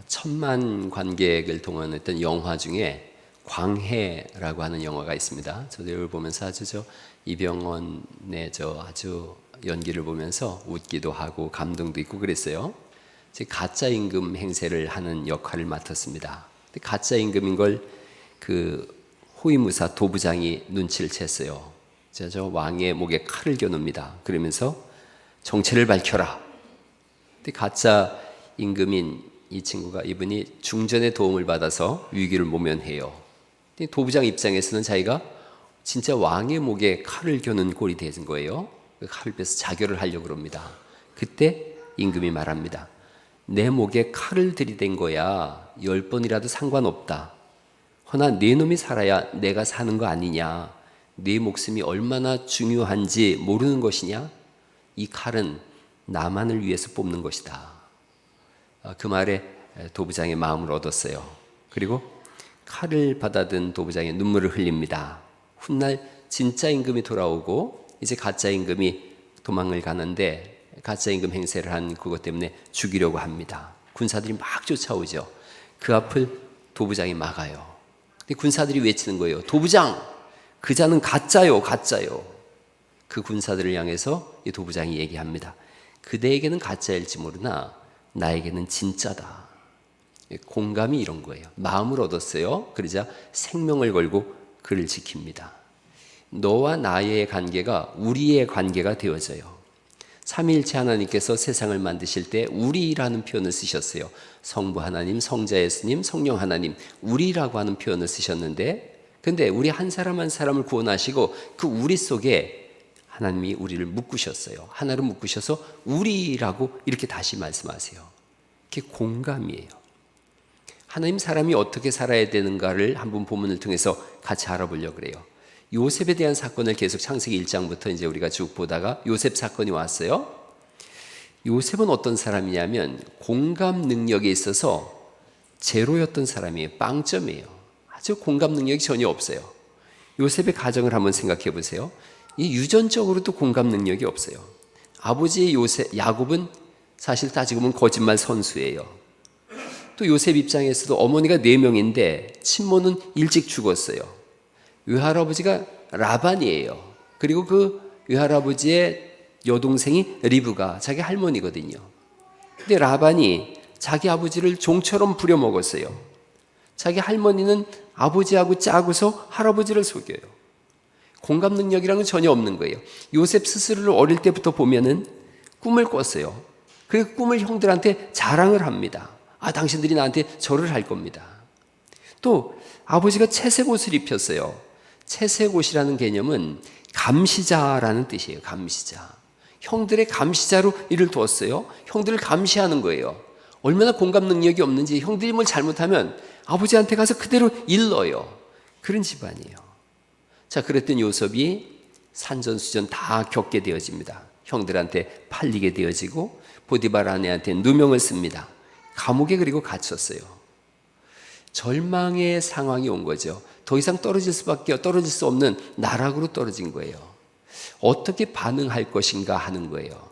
천만 관객을 동원했던 영화 중에 광해라고 하는 영화가 있습니다. 저도 이걸 보면서 아주 이병헌의 아주 연기를 보면서 웃기도 하고 감동도 있고 그랬어요. 가짜 임금 행세를 하는 역할을 맡았습니다. 가짜 임금인 걸 호위무사 도부장이 눈치를 챘어요. 저 왕의 목에 칼을 겨눕니다. 그러면서 정체를 밝혀라. 근데 가짜 임금인 이 친구가 이분이 중전의 도움을 받아서 위기를 모면해요. 근데 도부장 입장에서는 자기가 진짜 왕의 목에 칼을 겨눈 꼴이 되는 거예요. 그 칼을 빼서 자결을 하려고 합니다. 그때 임금이 말합니다. 내 목에 칼을 들이댄 거야 10번이라도 상관없다. 허나 네 놈이 살아야 내가 사는 거 아니냐. 네 목숨이 얼마나 중요한지 모르는 것이냐. 이 칼은 나만을 위해서 뽑는 것이다. 그 말에 도부장의 마음을 얻었어요. 그리고 칼을 받아든 도부장의 눈물을 흘립니다. 훗날 진짜 임금이 돌아오고 이제 가짜 임금이 도망을 가는데 가짜 임금 행세를 한 그것 때문에 죽이려고 합니다. 군사들이 막 쫓아오죠. 그 앞을 도부장이 막아요. 근데 군사들이 외치는 거예요. 도부장! 그 자는 가짜요, 가짜요. 그 군사들을 향해서 이 도부장이 얘기합니다. 그대에게는 가짜일지 모르나 나에게는 진짜다. 공감이 이런 거예요. 마음을 얻었어요. 그러자 생명을 걸고 그를 지킵니다. 너와 나의 관계가 우리의 관계가 되어져요. 삼위일체 하나님께서 세상을 만드실 때 우리라는 표현을 쓰셨어요. 성부 하나님, 성자 예수님, 성령 하나님, 우리라고 하는 표현을 쓰셨는데, 근데 우리 한 사람 한 사람을 구원하시고 그 우리 속에 하나님이 우리를 묶으셨어요. 하나로 묶으셔서 우리라고 이렇게 다시 말씀하세요. 그게 공감이에요. 하나님 사람이 어떻게 살아야 되는가를 한번 본문을 통해서 같이 알아보려고 그래요. 요셉에 대한 사건을 계속 창세기 1장부터 이제 우리가 쭉 보다가 요셉 사건이 왔어요. 요셉은 어떤 사람이냐면 공감 능력에 있어서 제로였던 사람이에요. 빵점이에요. 아주 공감 능력이 전혀 없어요. 요셉의 가정을 한번 생각해 보세요. 이 유전적으로도 공감 능력이 없어요. 아버지 야곱은 사실 따지고 보면 거짓말 선수예요. 또 요셉 입장에서도 어머니가 4명인데 친모는 일찍 죽었어요. 외할아버지가 라반이에요. 그리고 그 외할아버지의 여동생이 리브가 자기 할머니거든요. 근데 라반이 자기 아버지를 종처럼 부려먹었어요. 자기 할머니는 아버지하고 짜고서 할아버지를 속여요. 공감 능력이랑은 전혀 없는 거예요. 요셉 스스로를 어릴 때부터 보면은 꿈을 꿨어요. 그 꿈을 형들한테 자랑을 합니다. 당신들이 나한테 절을 할 겁니다. 또 아버지가 채색 옷을 입혔어요. 채색 옷이라는 개념은 감시자라는 뜻이에요. 감시자. 형들의 감시자로 이를 두었어요. 형들을 감시하는 거예요. 얼마나 공감 능력이 없는지 형들이 뭘 잘못하면 아버지한테 가서 그대로 일러요. 그런 집안이에요. 자, 그랬던 요셉이 산전수전 다 겪게 되어집니다. 형들한테 팔리게 되어지고 보디발 아내한테 누명을 씁니다. 감옥에 그리고 갇혔어요. 절망의 상황이 온 거죠. 더 이상 떨어질 수 없는 나락으로 떨어진 거예요. 어떻게 반응할 것인가 하는 거예요.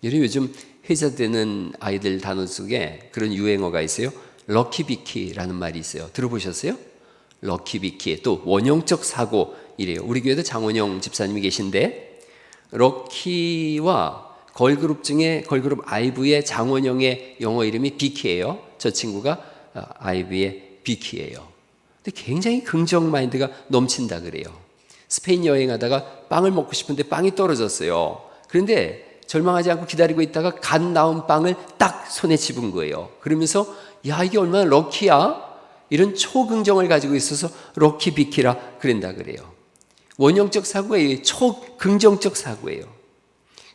요즘 회자되는 아이들 단어 속에 그런 유행어가 있어요. 럭키비키라는 말이 있어요. 들어보셨어요? 럭키비키. 또 원형적 사고 이래요. 우리 교회도 장원영 집사님이 계신데 럭키와 걸그룹 중에 걸그룹 아이브의 장원영의 영어 이름이 비키예요. 저 친구가 아이브의 비키예요. 근데 굉장히 긍정 마인드가 넘친다 그래요. 스페인 여행하다가 빵을 먹고 싶은데 빵이 떨어졌어요. 그런데 절망하지 않고 기다리고 있다가 갓 나온 빵을 딱 손에 집은 거예요. 그러면서 야, 이게 얼마나 럭키야? 이런 초긍정을 가지고 있어서 럭키 비키라 그런다 그래요. 원형적 사고예요. 초긍정적 사고예요.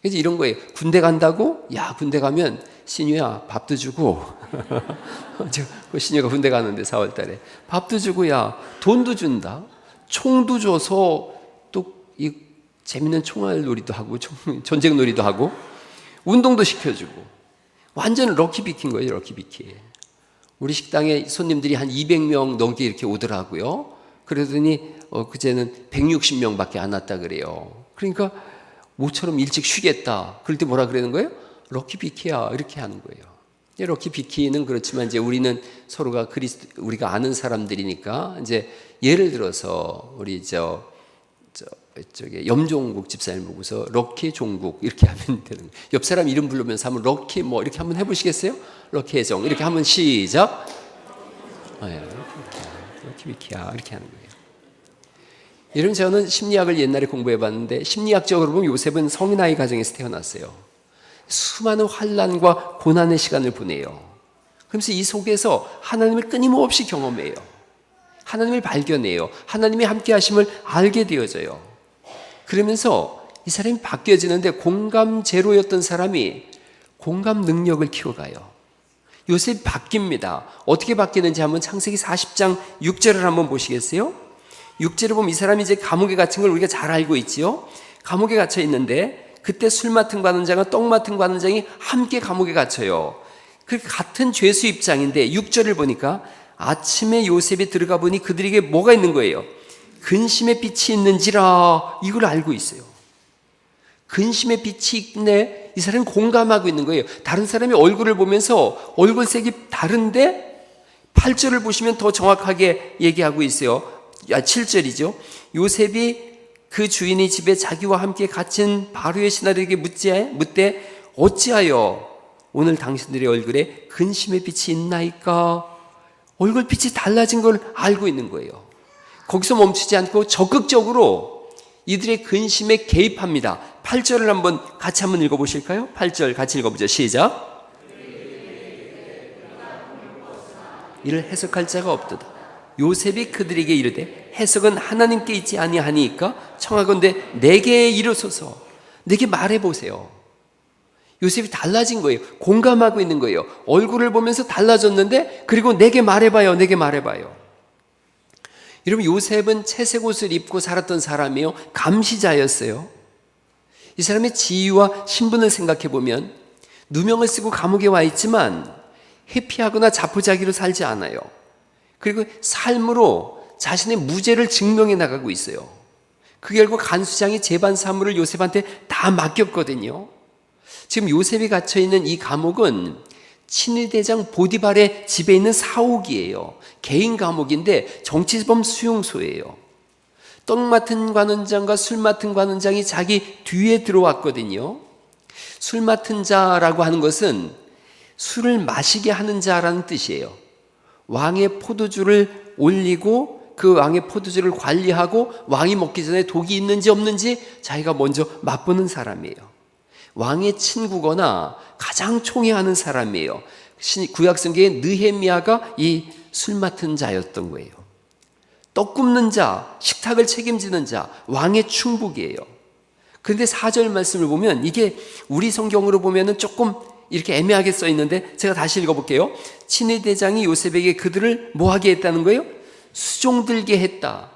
그래서 이런 거예요. 군대 간다고? 야, 군대 가면 신유야 밥도 주고 신유가 군대 가는데 4월 달에 밥도 주고 야 돈도 준다. 총도 줘서 또 이 재밌는 총알 놀이도 하고 전쟁 놀이도 하고 운동도 시켜주고 완전 럭키 비키인 거예요. 럭키 비키. 우리 식당에 손님들이 한 200명 넘게 이렇게 오더라고요. 그러더니 그제는 160명밖에 안 왔다 그래요. 그러니까 모처럼 일찍 쉬겠다. 그럴 때 뭐라 그러는 거예요? 럭키 비키야 이렇게 하는 거예요. 럭키 비키는 그렇지만 이제 우리는 서로가 우리가 아는 사람들이니까 이제 예를 들어서 우리 저쪽에 염종국 집사님 보고서 럭키 종국 이렇게 하면 되는 거예요. 옆 사람 이름 부르면서 한번 럭키 뭐 이렇게 한번 해보시겠어요? 럭키 해정 이렇게 하면 시작. 럭키 비키야 이렇게 하는 거예요. 이런 저는 심리학을 옛날에 공부해봤는데 심리학적으로 보면 요셉은 성인아이 가정에서 태어났어요. 수많은 환난과 고난의 시간을 보내요. 그러면서 이 속에서 하나님을 끊임없이 경험해요. 하나님을 발견해요. 하나님이 함께 하심을 알게 되어져요. 그러면서 이 사람이 바뀌어지는데 공감 제로였던 사람이 공감 능력을 키워가요. 요셉이 바뀝니다. 어떻게 바뀌는지 한번 창세기 40장 6절을 한번 보시겠어요? 6절을 보면 이 사람이 이제 감옥에 갇힌 걸 우리가 잘 알고 있지요. 감옥에 갇혀 있는데 그때 술 맡은 관원장과 떡 맡은 관원장이 함께 감옥에 갇혀요. 그 같은 죄수 입장인데 6절을 보니까 아침에 요셉이 들어가 보니 그들에게 뭐가 있는 거예요? 근심의 빛이 있는지라 이걸 알고 있어요. 근심의 빛이 있네. 이 사람은 공감하고 있는 거예요. 다른 사람이 얼굴을 보면서 얼굴색이 다른데 8절을 보시면 더 정확하게 얘기하고 있어요. 7절이죠. 요셉이 그 주인이 집에 자기와 함께 갇힌 바로의 신하들에게 묻되 어찌하여 오늘 당신들의 얼굴에 근심의 빛이 있나이까? 얼굴 빛이 달라진 걸 알고 있는 거예요. 거기서 멈추지 않고 적극적으로 이들의 근심에 개입합니다. 8절을 같이 한번 읽어보실까요? 8절 같이 읽어보죠. 시작. 이를 해석할 자가 없도다. 요셉이 그들에게 이르되 해석은 하나님께 있지 아니하니까 청하건대 내게 이르소서. 내게 말해보세요. 요셉이 달라진 거예요. 공감하고 있는 거예요. 얼굴을 보면서 달라졌는데 그리고 내게 말해봐요. 내게 말해봐요. 여러분 요셉은 채색 옷을 입고 살았던 사람이요. 감시자였어요. 이 사람의 지위와 신분을 생각해 보면 누명을 쓰고 감옥에 와 있지만 회피하거나 자포자기로 살지 않아요. 그리고 삶으로 자신의 무죄를 증명해 나가고 있어요. 그 결국 간수장이 재반 사무를 요셉한테 다 맡겼거든요. 지금 요셉이 갇혀있는 이 감옥은 친위대장 보디발의 집에 있는 사옥이에요. 개인 감옥인데 정치범 수용소예요. 떡 맡은 관원장과 술 맡은 관원장이 자기 뒤에 들어왔거든요. 술 맡은 자라고 하는 것은 술을 마시게 하는 자라는 뜻이에요. 왕의 포도주를 올리고 그 왕의 포도주를 관리하고 왕이 먹기 전에 독이 있는지 없는지 자기가 먼저 맛보는 사람이에요. 왕의 친구거나 가장 총애하는 사람이에요. 구약성경의 느헤미야가 이 술 맡은 자였던 거예요. 떡 굽는 자, 식탁을 책임지는 자, 왕의 충북이에요. 그런데 4절 말씀을 보면 이게 우리 성경으로 보면은 조금 이렇게 애매하게 써 있는데 제가 다시 읽어볼게요. 친위대장이 요셉에게 그들을 뭐 하게 했다는 거예요? 수종들게 했다.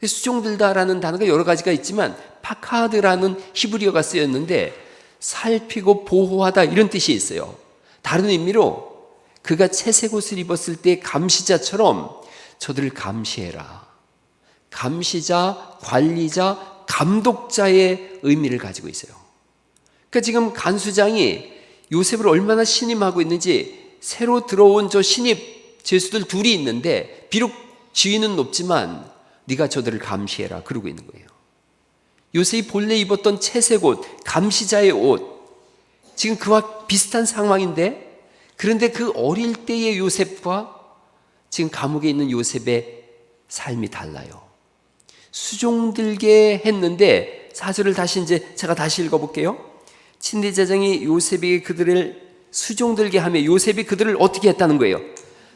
수종들다라는 단어가 여러 가지가 있지만 파카드라는 히브리어가 쓰였는데 살피고 보호하다 이런 뜻이 있어요. 다른 의미로 그가 채색 옷을 입었을 때 감시자처럼 저들을 감시해라. 감시자, 관리자, 감독자의 의미를 가지고 있어요. 그러니까 지금 간수장이 요셉을 얼마나 신임하고 있는지 새로 들어온 저 신입 죄수들 둘이 있는데 비록 지위는 높지만 네가 저들을 감시해라 그러고 있는 거예요. 요셉이 본래 입었던 채색 옷, 감시자의 옷 지금 그와 비슷한 상황인데 그런데 그 어릴 때의 요셉과 지금 감옥에 있는 요셉의 삶이 달라요. 수종들게 했는데 4절을 제가 다시 읽어볼게요. 친위대장이 요셉에게 그들을 수종들게 하며 요셉이 그들을 어떻게 했다는 거예요?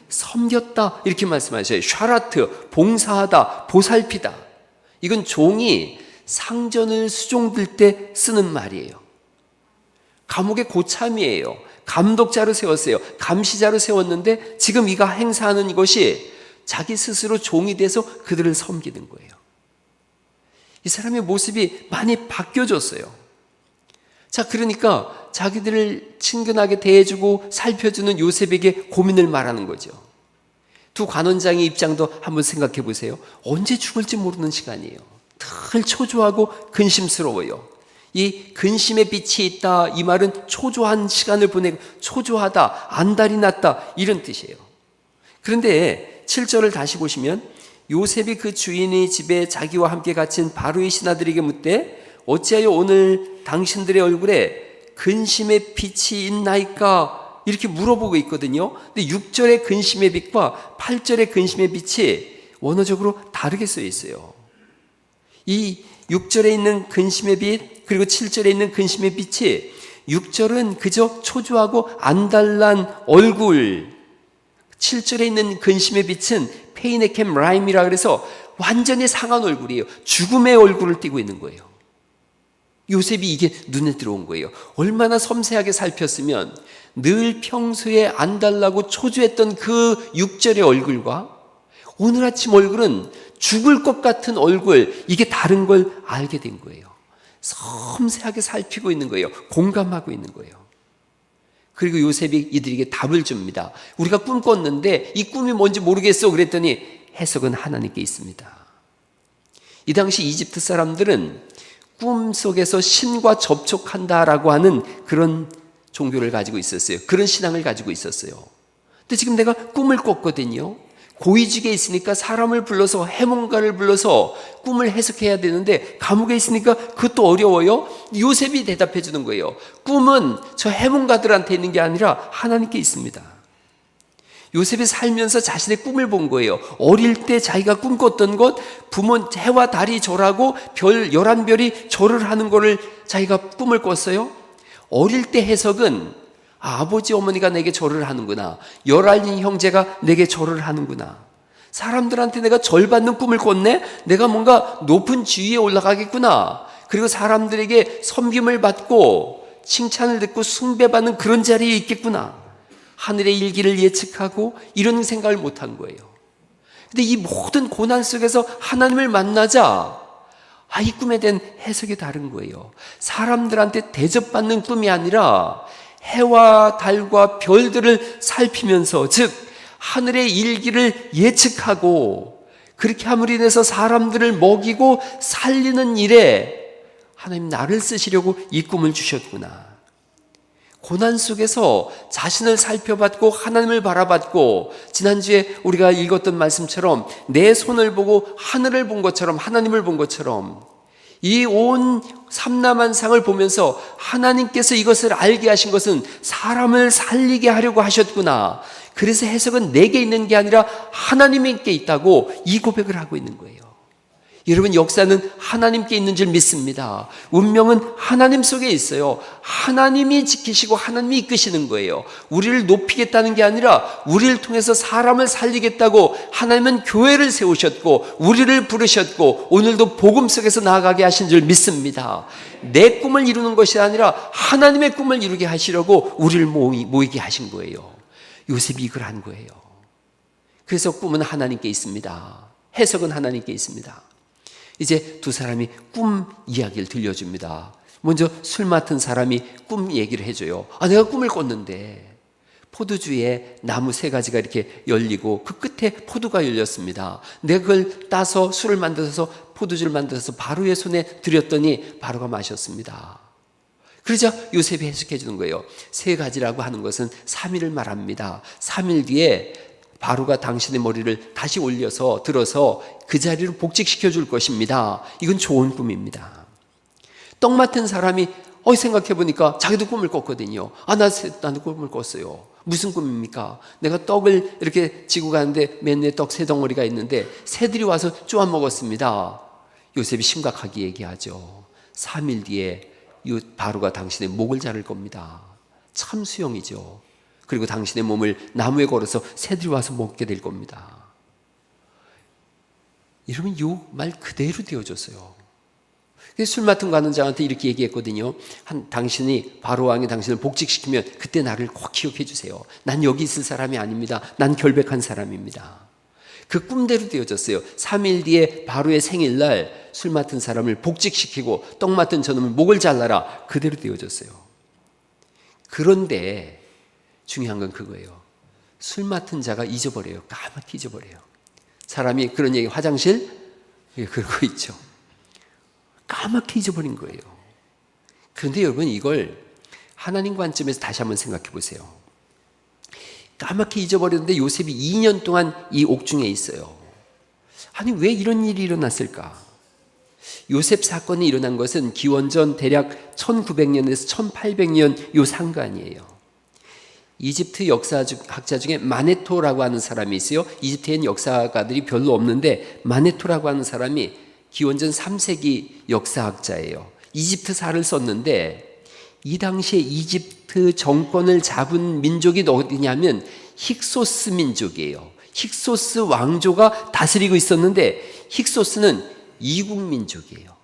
섬겼다 이렇게 말씀하셔요. 샤라트, 봉사하다, 보살피다. 이건 종이 상전을 수종들 때 쓰는 말이에요. 감옥의 고참이에요. 감독자로 세웠어요. 감시자로 세웠는데 지금 이가 행사하는 이것이 자기 스스로 종이 돼서 그들을 섬기는 거예요. 이 사람의 모습이 많이 바뀌어졌어요. 자, 그러니까 자기들을 친근하게 대해주고 살펴주는 요셉에게 고민을 말하는 거죠. 두 관원장의 입장도 한번 생각해 보세요. 언제 죽을지 모르는 시간이에요. 늘 초조하고 근심스러워요. 이 근심의 빛이 있다, 이 말은 초조한 시간을 보내고 초조하다, 안달이 났다, 이런 뜻이에요. 그런데 7절을 다시 보시면 요셉이 그 주인의 집에 자기와 함께 갇힌 바로의 신하들에게 묻되 어찌하여 오늘 당신들의 얼굴에 근심의 빛이 있나이까, 이렇게 물어보고 있거든요. 근데 6절의 근심의 빛과 8절의 근심의 빛이 원어적으로 다르게 쓰여 있어요. 이 6절에 있는 근심의 빛, 그리고 7절에 있는 근심의 빛이, 6절은 그저 초조하고 안달난 얼굴, 7절에 있는 근심의 빛은 페이네켐 라임이라 그래서 완전히 상한 얼굴이에요. 죽음의 얼굴을 띠고 있는 거예요. 요셉이 이게 눈에 들어온 거예요. 얼마나 섬세하게 살폈으면 늘 평소에 안달나고 초조했던 그 6절의 얼굴과 오늘 아침 얼굴은 죽을 것 같은 얼굴, 이게 다른 걸 알게 된 거예요. 섬세하게 살피고 있는 거예요. 공감하고 있는 거예요. 그리고 요셉이 이들에게 답을 줍니다. 우리가 꿈 꿨는데 이 꿈이 뭔지 모르겠어. 그랬더니 해석은 하나님께 있습니다. 이 당시 이집트 사람들은 꿈 속에서 신과 접촉한다라고 하는 그런 종교를 가지고 있었어요. 그런 신앙을 가지고 있었어요. 근데 지금 내가 꿈을 꿨거든요. 고위직에 있으니까 사람을 불러서, 해몽가를 불러서 꿈을 해석해야 되는데 감옥에 있으니까 그것도 어려워요. 요셉이 대답해 주는 거예요. 꿈은 저 해몽가들한테 있는 게 아니라 하나님께 있습니다. 요셉이 살면서 자신의 꿈을 본 거예요. 어릴 때 자기가 꿈꿨던 것, 부모 해와 달이 절하고 별 11별이 절을 하는 거를 자기가 꿈을 꿨어요. 어릴 때 해석은 아버지 어머니가 내게 절을 하는구나, 11인 형제가 내게 절을 하는구나, 사람들한테 내가 절받는 꿈을 꿨네, 내가 뭔가 높은 지위에 올라가겠구나, 그리고 사람들에게 섬김을 받고 칭찬을 듣고 숭배받는 그런 자리에 있겠구나, 하늘의 일기를 예측하고 이런 생각을 못한 거예요. 근데 이 모든 고난 속에서 하나님을 만나자 이 꿈에 대한 해석이 다른 거예요. 사람들한테 대접받는 꿈이 아니라 해와 달과 별들을 살피면서, 즉 하늘의 일기를 예측하고 그렇게 함으로 인해서 사람들을 먹이고 살리는 일에 하나님 나를 쓰시려고 이 꿈을 주셨구나. 고난 속에서 자신을 살펴봤고 하나님을 바라봤고, 지난주에 우리가 읽었던 말씀처럼 내 손을 보고 하늘을 본 것처럼, 하나님을 본 것처럼 이 온 삼라만상을 보면서 하나님께서 이것을 알게 하신 것은 사람을 살리게 하려고 하셨구나. 그래서 해석은 내게 있는 게 아니라 하나님께 있다고 이 고백을 하고 있는 거예요. 여러분, 역사는 하나님께 있는 줄 믿습니다. 운명은 하나님 속에 있어요. 하나님이 지키시고 하나님이 이끄시는 거예요. 우리를 높이겠다는 게 아니라 우리를 통해서 사람을 살리겠다고 하나님은 교회를 세우셨고 우리를 부르셨고 오늘도 복음 속에서 나아가게 하신 줄 믿습니다. 내 꿈을 이루는 것이 아니라 하나님의 꿈을 이루게 하시려고 우리를 모이게 하신 거예요. 요셉이 이걸 한 거예요. 그래서 꿈은 하나님께 있습니다. 해석은 하나님께 있습니다. 이제 두 사람이 꿈 이야기를 들려줍니다. 먼저 술 맡은 사람이 꿈 얘기를 해줘요. 내가 꿈을 꿨는데 포도주에 나무 3가지가 이렇게 열리고 그 끝에 포도가 열렸습니다. 내가 그걸 따서 술을 만들어서 포도주를 만들어서 바로의 손에 드렸더니 바로가 마셨습니다. 그러자 요셉이 해석해 주는 거예요. 3가지라고 하는 것은 3일을 말합니다. 3일 뒤에 바로가 당신의 머리를 다시 올려서 들어서 그 자리를 복직시켜 줄 것입니다. 이건 좋은 꿈입니다. 떡 맡은 사람이 생각해 보니까 자기도 꿈을 꿨거든요. 나도 꿈을 꿨어요. 무슨 꿈입니까? 내가 떡을 이렇게 지고 가는데 맨 위에 떡 3덩어리가 있는데 새들이 와서 쪼아 먹었습니다. 요셉이 심각하게 얘기하죠. 3일 뒤에 바로가 당신의 목을 자를 겁니다. 참 수용이죠. 그리고 당신의 몸을 나무에 걸어서 새들이 와서 먹게 될 겁니다. 여러분, 이 말 그대로 되어줬어요. 술 맡은 관원장한테 이렇게 얘기했거든요. 당신이 바로 왕이 당신을 복직시키면 그때 나를 꼭 기억해 주세요. 난 여기 있을 사람이 아닙니다. 난 결백한 사람입니다. 그 꿈대로 되어졌어요. 3일 뒤에 바로의 생일날 술 맡은 사람을 복직시키고 떡 맡은 저놈을 목을 잘라라. 그대로 되어졌어요. 그런데 중요한 건 그거예요. 술 맡은 자가 잊어버려요. 까맣게 잊어버려요. 사람이 그런 얘기, 화장실? 그러고 있죠. 까맣게 잊어버린 거예요. 그런데 여러분, 이걸 하나님 관점에서 다시 한번 생각해 보세요. 까맣게 잊어버렸는데 요셉이 2년 동안 이 옥중에 있어요. 아니, 왜 이런 일이 일어났을까? 요셉 사건이 일어난 것은 기원전 대략 1900년에서 1800년 요 상간이에요. 이집트 역사학자 중에 마네토라고 하는 사람이 있어요. 이집트엔 역사가들이 별로 없는데 마네토라고 하는 사람이 기원전 3세기 역사학자예요. 이집트사를 썼는데 이 당시에 이집트 정권을 잡은 민족이 어디냐면 힉소스 민족이에요. 힉소스 왕조가 다스리고 있었는데 힉소스는 이국 민족이에요.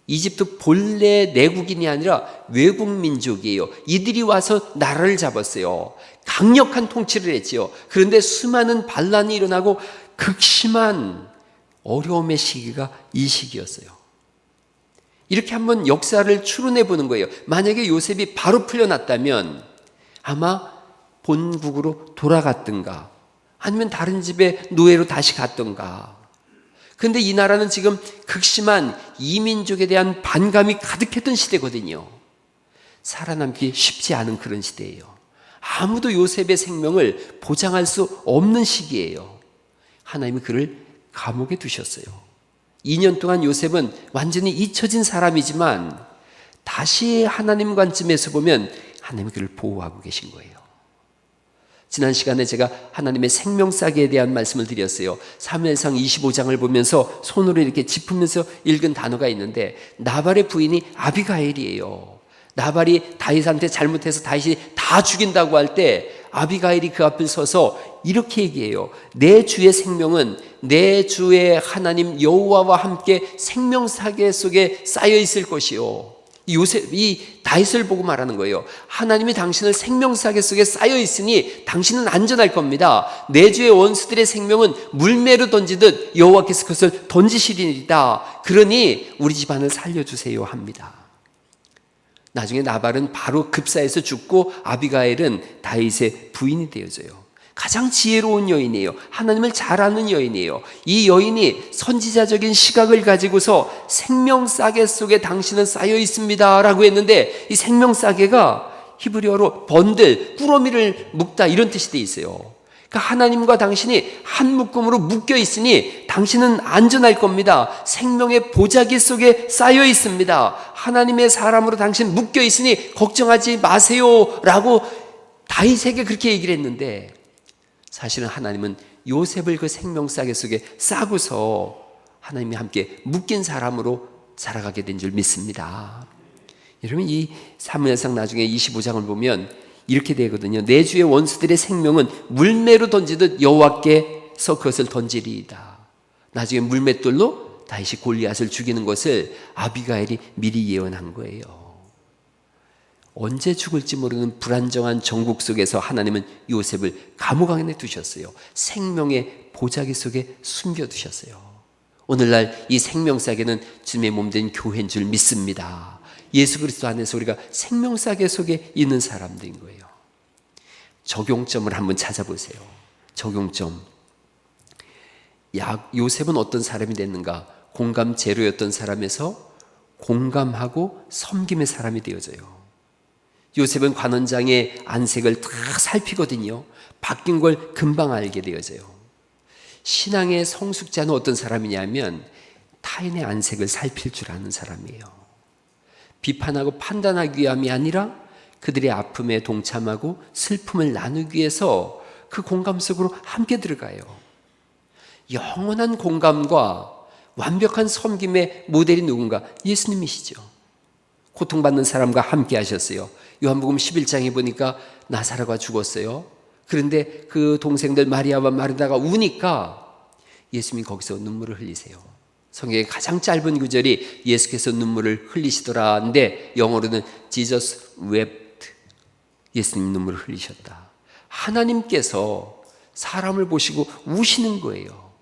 이집트 본래 내국인이 아니라 외국 민족이에요. 이들이 와서 나라를 잡았어요. 강력한 통치를 했지요. 그런데 수많은 반란이 일어나고 극심한 어려움의 시기가 이 시기였어요. 이렇게 한번 역사를 추론해 보는 거예요. 만약에 요셉이 바로 풀려났다면 아마 본국으로 돌아갔든가 아니면 다른 집에 노예로 다시 갔던가. 그런데 이 나라는 지금 극심한 이민족에 대한 반감이 가득했던 시대거든요. 살아남기 쉽지 않은 그런 시대예요. 아무도 요셉의 생명을 보장할 수 없는 시기예요. 하나님이 그를 감옥에 두셨어요. 2년 동안 요셉은 완전히 잊혀진 사람이지만 다시 하나님 관점에서 보면 하나님이 그를 보호하고 계신 거예요. 지난 시간에 제가 하나님의 생명싸개에 대한 말씀을 드렸어요. 사무엘상 25장을 보면서 손으로 이렇게 짚으면서 읽은 단어가 있는데 나발의 부인이 아비가일이에요. 나발이 다윗한테 잘못해서 다윗이 다 죽인다고 할 때 아비가일이 그 앞에 서서 이렇게 얘기해요. 내 주의 생명은 내 주의 하나님 여호와와 함께 생명사계 속에 쌓여 있을 것이요. 요셉이 다윗을 보고 말하는 거예요. 하나님이 당신을 생명사계 속에 쌓여 있으니 당신은 안전할 겁니다. 내 주의 원수들의 생명은 물매로 던지듯 여호와께서 그것을 던지시리이다. 그러니 우리 집안을 살려주세요 합니다. 나중에 나발은 바로 급사해서 죽고 아비가일은 다윗의 부인이 되어져요. 가장 지혜로운 여인이에요. 하나님을 잘 아는 여인이에요. 이 여인이 선지자적인 시각을 가지고서 생명싸개 속에 당신은 쌓여 있습니다 라고 했는데 이 생명싸개가 히브리어로 번들, 꾸러미를 묶다 이런 뜻이 돼 있어요. 그러니까 하나님과 당신이 한 묶음으로 묶여 있으니 당신은 안전할 겁니다. 생명의 보자기 속에 쌓여 있습니다. 하나님의 사람으로 당신 묶여 있으니 걱정하지 마세요 라고 다윗에게 그렇게 얘기를 했는데 사실은 하나님은 요셉을 그 생명싸개 속에 싸고서 하나님이 함께 묶인 사람으로 살아가게 된 줄 믿습니다. 여러분, 이 사무엘상 나중에 25장을 보면 이렇게 되거든요. 내 주의 원수들의 생명은 물매로 던지듯 여호와께서 그것을 던지리이다. 나중에 물맷돌로 다윗이 골리앗을 죽이는 것을 아비가일이 미리 예언한 거예요. 언제 죽을지 모르는 불안정한 정국 속에서 하나님은 요셉을 감옥 안에 두셨어요. 생명의 보자기 속에 숨겨두셨어요. 오늘날 이 생명싸개는 주님의 몸된 교회인 줄 믿습니다. 예수 그리스도 안에서 우리가 생명싸개 속에 있는 사람들인 거예요. 적용점을 한번 찾아보세요. 적용점. 요셉은 어떤 사람이 됐는가? 공감 제로였던 사람에서 공감하고 섬김의 사람이 되어져요. 요셉은 관원장의 안색을 다 살피거든요. 바뀐 걸 금방 알게 되어져요. 신앙의 성숙자는 어떤 사람이냐면 타인의 안색을 살필 줄 아는 사람이에요. 비판하고 판단하기 위함이 아니라 그들의 아픔에 동참하고 슬픔을 나누기 위해서 그 공감 속으로 함께 들어가요. 영원한 공감과 완벽한 섬김의 모델이 누군가? 예수님이시죠. 고통받는 사람과 함께 하셨어요. 요한복음 11장에 보니까 나사로가 죽었어요. 그런데 그 동생들 마리아와 마르다가 우니까 예수님이 거기서 눈물을 흘리세요. 성경의 가장 짧은 구절이 예수께서 눈물을 흘리시더라인데 영어로는 Jesus wept. 예수님 눈물을 흘리셨다. 하나님께서 사람을 보시고 우시는 거예요.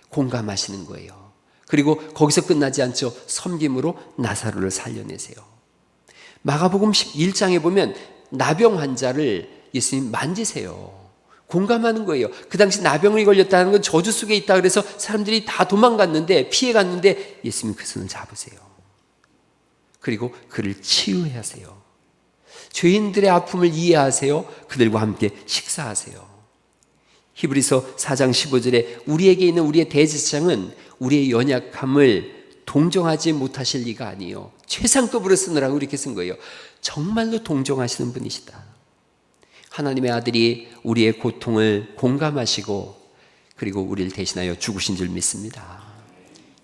공감하시는 거예요. 그리고 거기서 끝나지 않죠. 섬김으로 나사로를 살려내세요. 마가복음 11장에 보면 나병 환자를 예수님 만지세요. 공감하는 거예요. 그 당시 나병이 걸렸다는 건 저주 속에 있다 그래서 사람들이 다 도망갔는데 피해갔는데 예수님 그 손을 잡으세요. 그리고 그를 치유하세요. 죄인들의 아픔을 이해하세요. 그들과 함께 식사하세요. 히브리서 4장 15절에 우리에게 있는 우리의 대제사장은 우리의 연약함을 동정하지 못하실 리가 아니요 최상급으로 쓰느라고 이렇게 쓴 거예요. 정말로 동정하시는 분이시다. 하나님의 아들이 우리의 고통을 공감하시고 그리고 우리를 대신하여 죽으신 줄 믿습니다.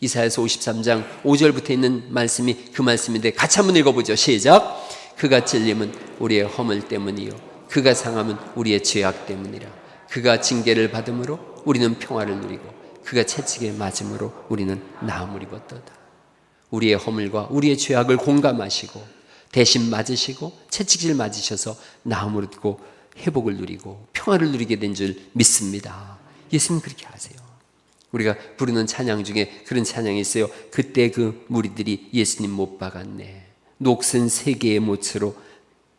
이사야서 53장 5절부터 있는 말씀이 그 말씀인데 같이 한번 읽어보죠. 시작. 그가 찔림은 우리의 허물 때문이요 그가 상함은 우리의 죄악 때문이라. 그가 징계를 받음으로 우리는 평화를 누리고 그가 채찍에 맞음으로 우리는 나음을 입었도다. 우리의 허물과 우리의 죄악을 공감하시고 대신 맞으시고 채찍질 맞으셔서 나음을 얻고 회복을 누리고 평화를 누리게 된 줄 믿습니다. 예수님 그렇게 하세요. 우리가 부르는 찬양 중에 그런 찬양이 있어요. 그때 그 무리들이 예수님 못 박았네. 녹슨 세 개의 못으로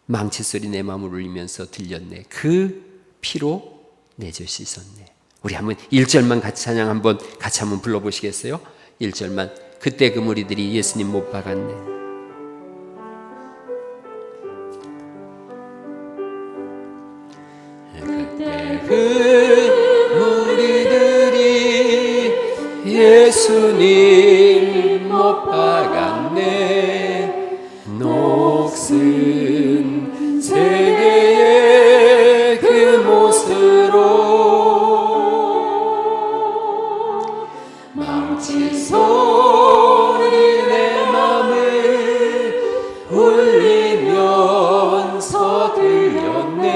망치 소리 내 마음을 울리면서 들렸네. 그 피로 내 죄 씻었네. 우리 한번 1절만 같이 찬양 한번 같이 한번 불러보시겠어요? 1절만. 그때 그 무리들이 예수님 못 박았네. 그때 그 무리들이 예수님 못 박았네. 녹슨 세 개의 그 못으로 망치 소리 내 맘을 울리면서 들렸네.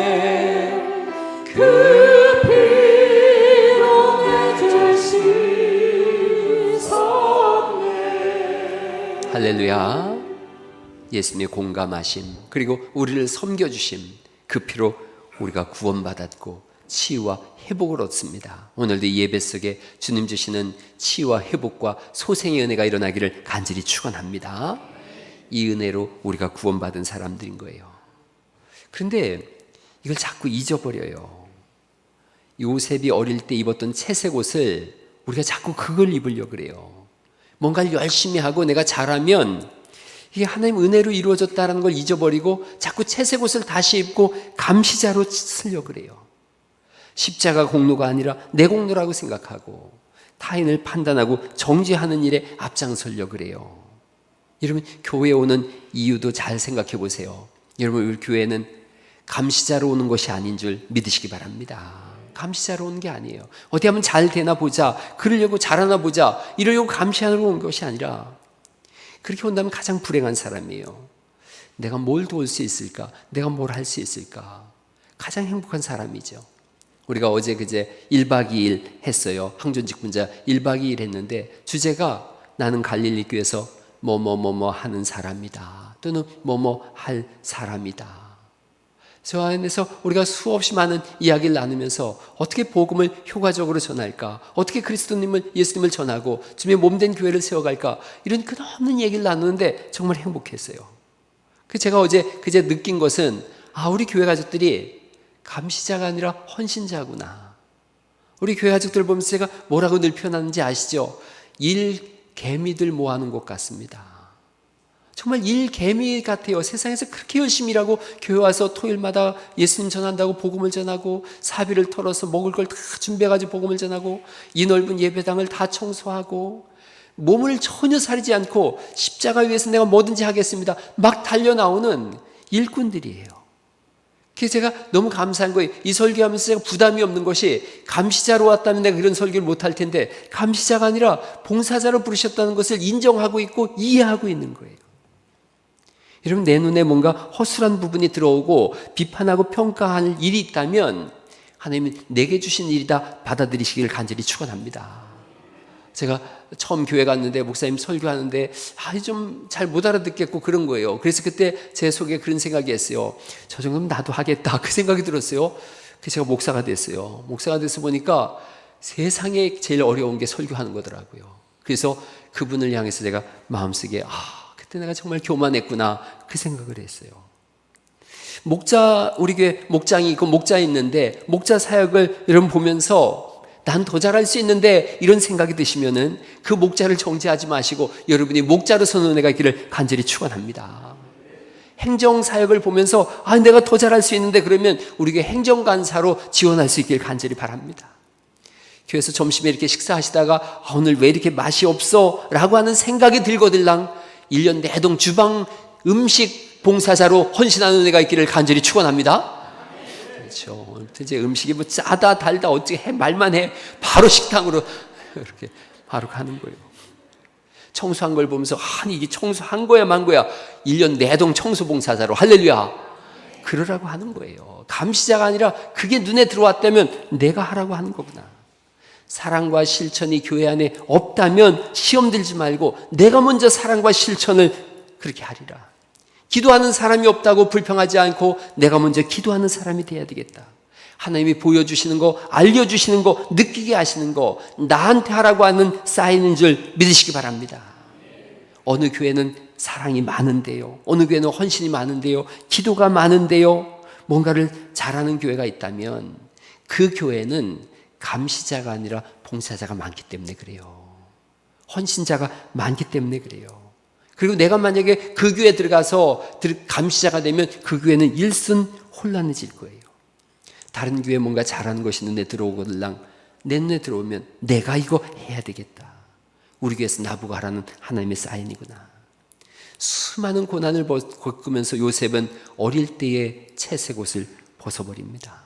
그 피로 내 죄 씻었네. 할렐루야. 예수님의 공감하심 그리고 우리를 섬겨주심 그 피로 우리가 구원받았고 치유와 회복을 얻습니다. 오늘도 이 예배 속에 주님 주시는 치유와 회복과 소생의 은혜가 일어나기를 간절히 축원합니다. 이 은혜로 우리가 구원받은 사람들인 거예요. 그런데 이걸 자꾸 잊어버려요. 요셉이 어릴 때 입었던 채색 옷을 우리가 자꾸 그걸 입으려고 그래요. 뭔가를 열심히 하고 내가 잘하면 이게 하나님 은혜로 이루어졌다는 걸 잊어버리고 자꾸 채색 옷을 다시 입고 감시자로 쓰려고 그래요. 십자가 공로가 아니라 내 공로라고 생각하고 타인을 판단하고 정죄하는 일에 앞장서려고 그래요. 여러분 교회에 오는 이유도 잘 생각해 보세요. 여러분 우리 교회는 감시자로 오는 것이 아닌 줄 믿으시기 바랍니다. 감시자로 오는 게 아니에요. 어디 하면 잘 되나 보자, 그러려고 잘하나 보자 이러려고 감시하러 온 것이 아니라 그렇게 온다면 가장 불행한 사람이에요. 내가 뭘 도울 수 있을까? 내가 뭘 할 수 있을까? 가장 행복한 사람이죠. 우리가 어제 그제 1박 2일 했어요. 항존 직분자 1박 2일 했는데 주제가 나는 갈릴리 교회에서 뭐뭐뭐뭐 하는 사람이다. 또는 뭐뭐 할 사람이다. 저 안에서 우리가 수없이 많은 이야기를 나누면서 어떻게 복음을 효과적으로 전할까? 어떻게 그리스도님을 예수님을 전하고 주님의 몸된 교회를 세워갈까? 이런 끝없는 얘기를 나누는데 정말 행복했어요. 제가 어제 그제 느낀 것은 우리 교회 가족들이 감시자가 아니라 헌신자구나. 우리 교회 가족들 보면서 제가 뭐라고 늘 표현하는지 아시죠? 일개미들 모아놓은 것 같습니다. 정말 일개미 같아요. 세상에서 그렇게 열심히 일하고 교회 와서 토요일마다 예수님 전한다고 복음을 전하고 사비를 털어서 먹을 걸 다 준비해가지고 복음을 전하고 이 넓은 예배당을 다 청소하고 몸을 전혀 사리지 않고 십자가 위에서 내가 뭐든지 하겠습니다. 막 달려나오는 일꾼들이에요. 그래서 제가 너무 감사한 거예요. 이 설교하면서 제가 부담이 없는 것이 감시자로 왔다면 내가 그런 설교를 못할 텐데 감시자가 아니라 봉사자로 부르셨다는 것을 인정하고 있고 이해하고 있는 거예요. 여러분 내 눈에 뭔가 허술한 부분이 들어오고 비판하고 평가할 일이 있다면 하나님이 내게 주신 일이다 받아들이시길 간절히 축원합니다. 제가 처음 교회 갔는데 목사님 설교하는데 좀 잘 못 알아듣겠고 그런 거예요. 그래서 그때 제 속에 그런 생각이 했어요. 저 정도면 나도 하겠다 그 생각이 들었어요. 그래서 제가 목사가 됐어요. 목사가 돼서 보니까 세상에 제일 어려운 게 설교하는 거더라고요. 그래서 그분을 향해서 제가 마음속에 그때 내가 정말 교만했구나 그 생각을 했어요. 목자 우리 교회 목장이 있고 목자 있는데 목자 사역을 여러분 보면서 난 더 잘할 수 있는데 이런 생각이 드시면은 그 목자를 정지하지 마시고 여러분이 목자로 서는 은혜가 있기를 간절히 축원합니다. 행정사역을 보면서 내가 더 잘할 수 있는데 그러면 우리가 행정간사로 지원할 수 있기를 간절히 바랍니다. 교회에서 점심에 이렇게 식사하시다가 오늘 왜 이렇게 맛이 없어? 라고 하는 생각이 들거들랑 1년 내동 주방 음식 봉사자로 헌신하는 은혜가 있기를 간절히 축원합니다. 그렇죠. 이제 음식이 뭐 짜다 달다 어떻게 해 말만 해 바로 식당으로 이렇게 바로 가는 거예요. 청소한 걸 보면서 이게 청소한 거야 만 거야 1년 내동 청소봉사자로 할렐루야 그러라고 하는 거예요. 감시자가 아니라 그게 눈에 들어왔다면 내가 하라고 하는 거구나. 사랑과 실천이 교회 안에 없다면 시험 들지 말고 내가 먼저 사랑과 실천을 그렇게 하리라. 기도하는 사람이 없다고 불평하지 않고 내가 먼저 기도하는 사람이 돼야 되겠다. 하나님이 보여주시는 거, 알려주시는 거, 느끼게 하시는 거 나한테 하라고 하는 쌓이는 줄 믿으시기 바랍니다. 어느 교회는 사랑이 많은데요, 어느 교회는 헌신이 많은데요, 기도가 많은데요, 뭔가를 잘하는 교회가 있다면 그 교회는 감시자가 아니라 봉사자가 많기 때문에 그래요. 헌신자가 많기 때문에 그래요. 그리고 내가 만약에 그 교회에 들어가서 감시자가 되면 그 교회는 일순홀란해질 거예요. 다른 교회에 뭔가 잘하는 것이 눈에 들어오거들랑 내 눈에 들어오면 내가 이거 해야 되겠다. 우리 교회에서 나보고 하라는 하나님의 사인이구나. 수많은 고난을 겪으면서 요셉은 어릴 때의 채색 옷을 벗어버립니다.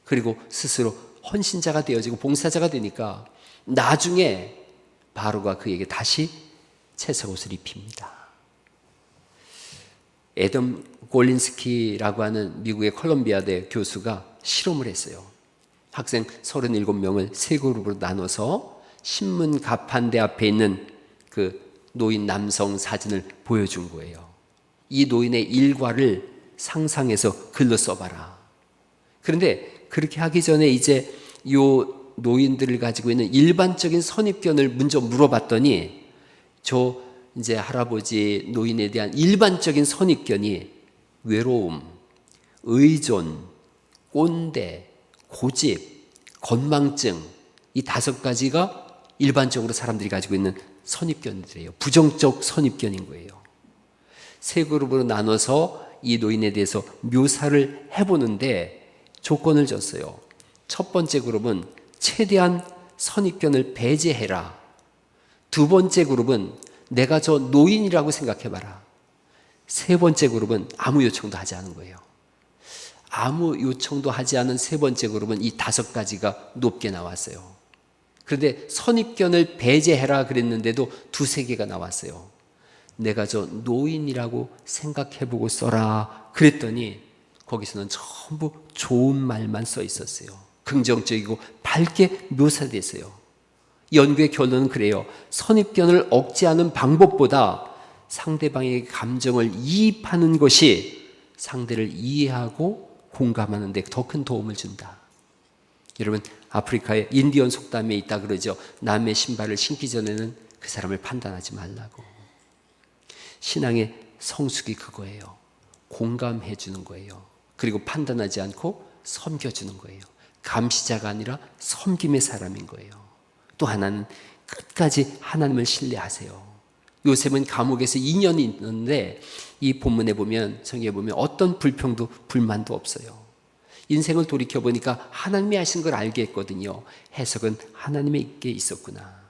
그리고 스스로 헌신자가 되어지고 봉사자가 되니까 나중에 바로가 그에게 다시 채색 옷을 입힙니다. 애덤 골린스키라고 하는 미국의 콜롬비아대 교수가 실험을 했어요. 학생 37명을 세 그룹으로 나눠서 신문 가판대 앞에 있는 그 노인 남성 사진을 보여준 거예요. 이 노인의 일과를 상상해서 글로 써봐라. 그런데 그렇게 하기 전에 이제 이 노인들을 가지고 있는 일반적인 선입견을 먼저 물어봤더니 저 이제 할아버지 노인에 대한 일반적인 선입견이 외로움, 의존, 꼰대, 고집, 건망증 이 5가지가 일반적으로 사람들이 가지고 있는 선입견들이에요. 부정적 선입견인 거예요. 세 그룹으로 나눠서 이 노인에 대해서 묘사를 해보는데 조건을 줬어요. 첫 번째 그룹은 최대한 선입견을 배제해라. 두 번째 그룹은 내가 저 노인이라고 생각해봐라. 세 번째 그룹은 아무 요청도 하지 않은 거예요. 아무 요청도 하지 않은 세 번째 그룹은 이 5가지가 높게 나왔어요. 그런데 선입견을 배제해라 그랬는데도 2-3개가 나왔어요. 내가 저 노인이라고 생각해보고 써라 그랬더니 거기서는 전부 좋은 말만 써 있었어요. 긍정적이고 밝게 묘사됐어요. 연구의 결론은 그래요. 선입견을 억제하는 방법보다 상대방의 감정을 이입하는 것이 상대를 이해하고 공감하는 데 더 큰 도움을 준다. 여러분, 아프리카의 인디언 속담에 있다 그러죠. 남의 신발을 신기 전에는 그 사람을 판단하지 말라고. 신앙의 성숙이 그거예요. 공감해 주는 거예요. 그리고 판단하지 않고 섬겨주는 거예요. 감시자가 아니라 섬김의 사람인 거예요. 또 하나는 끝까지 하나님을 신뢰하세요. 요셉은 감옥에서 2년이 있는데 이 본문에 보면, 성경에 보면 어떤 불평도 불만도 없어요. 인생을 돌이켜보니까 하나님이 하신 걸 알게 했거든요. 해석은 하나님에게 있었구나.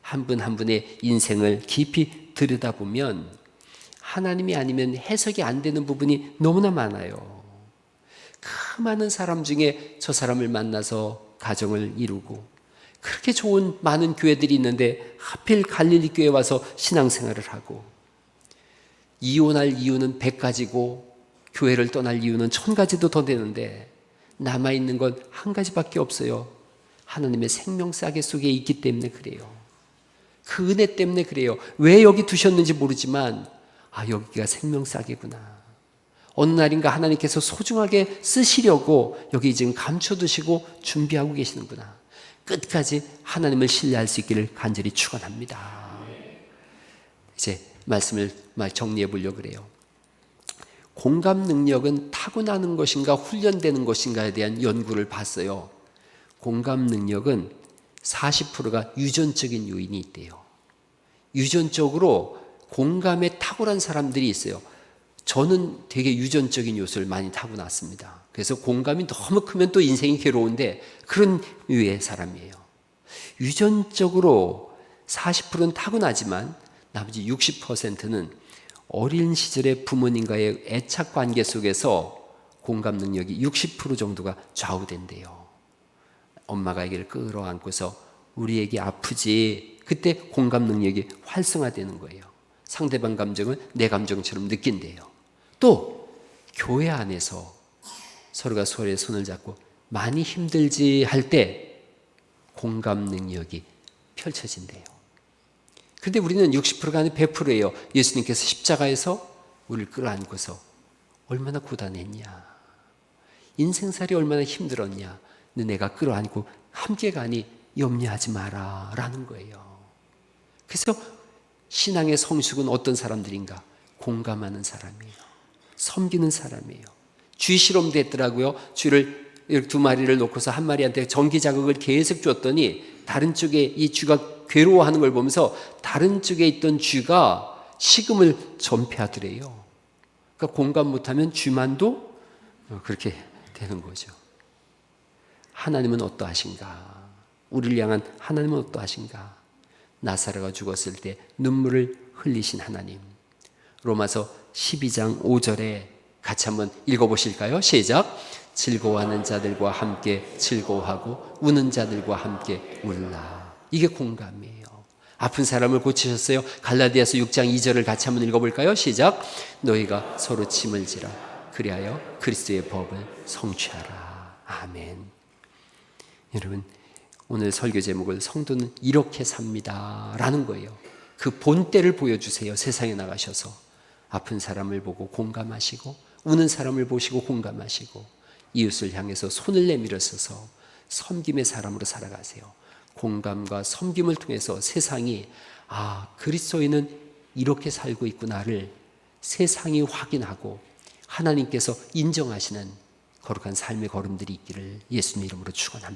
한 분 한 분의 인생을 깊이 들여다보면 하나님이 아니면 해석이 안 되는 부분이 너무나 많아요. 그 많은 사람 중에 저 사람을 만나서 가정을 이루고 그렇게 좋은 많은 교회들이 있는데 하필 갈릴리 교회에 와서 신앙생활을 하고, 이혼할 이유는 100가지고 교회를 떠날 이유는 1000가지도 더 되는데 남아있는 건 한 가지밖에 없어요. 하나님의 생명싸개 속에 있기 때문에 그래요. 그 은혜 때문에 그래요. 왜 여기 두셨는지 모르지만 여기가 생명싸개구나. 어느 날인가 하나님께서 소중하게 쓰시려고 여기 지금 감춰두시고 준비하고 계시는구나. 끝까지 하나님을 신뢰할 수 있기를 간절히 축원합니다. 이제 말씀을 정리해 보려고 그래요. 공감 능력은 타고나는 것인가 훈련되는 것인가에 대한 연구를 봤어요. 공감 능력은 40%가 유전적인 요인이 있대요. 유전적으로 공감에 탁월한 사람들이 있어요. 저는 되게 유전적인 요소를 많이 타고났습니다. 그래서 공감이 너무 크면 또 인생이 괴로운데 그런 유의 사람이에요. 유전적으로 40%는 타고나지만 나머지 60%는 어린 시절에 부모님과의 애착 관계 속에서 공감 능력이 60% 정도가 좌우된대요. 엄마가 아기를 끌어안고서 우리 애기 아프지? 그때 공감 능력이 활성화되는 거예요. 상대방 감정을 내 감정처럼 느낀대요. 또 교회 안에서 서로가 서로의 손을 잡고 많이 힘들지 할 때 공감 능력이 펼쳐진대요. 그런데 우리는 60%가 아니라 100%예요. 예수님께서 십자가에서 우리를 끌어안고서 얼마나 고단했냐, 인생살이 얼마나 힘들었냐, 근데 내가 끌어안고 함께 가니 염려하지 마라 라는 거예요. 그래서 신앙의 성숙은 어떤 사람들인가? 공감하는 사람이에요. 섬기는 사람이에요. 쥐 실험도 했더라고요. 쥐를 두 마리를 놓고서 한 마리한테 전기 자극을 계속 줬더니 다른 쪽에 이 쥐가 괴로워하는 걸 보면서 다른 쪽에 있던 쥐가 식음을 전폐하더래요. 그러니까 공감 못하면 쥐만도 그렇게 되는 거죠. 하나님은 어떠하신가? 우리를 향한 하나님은 어떠하신가? 나사로가 죽었을 때 눈물을 흘리신 하나님. 로마서 12장 5절에 같이 한번 읽어보실까요? 시작. 즐거워하는 자들과 함께 즐거워하고 우는 자들과 함께 울라. 이게 공감이에요. 아픈 사람을 고치셨어요. 갈라디아서 6장 2절을 같이 한번 읽어볼까요? 시작. 너희가 서로 짐을 지라. 그리하여 그리스도의 법을 성취하라. 아멘. 여러분, 오늘 설교 제목을 성도는 이렇게 삽니다 라는 거예요. 그 본때를 보여주세요. 세상에 나가셔서 아픈 사람을 보고 공감하시고 우는 사람을 보시고 공감하시고 이웃을 향해서 손을 내밀어서서 섬김의 사람으로 살아가세요. 공감과 섬김을 통해서 세상이 그리스도인은 이렇게 살고 있구나를 세상이 확인하고 하나님께서 인정하시는 거룩한 삶의 걸음들이 있기를 예수님 이름으로 축원합니다.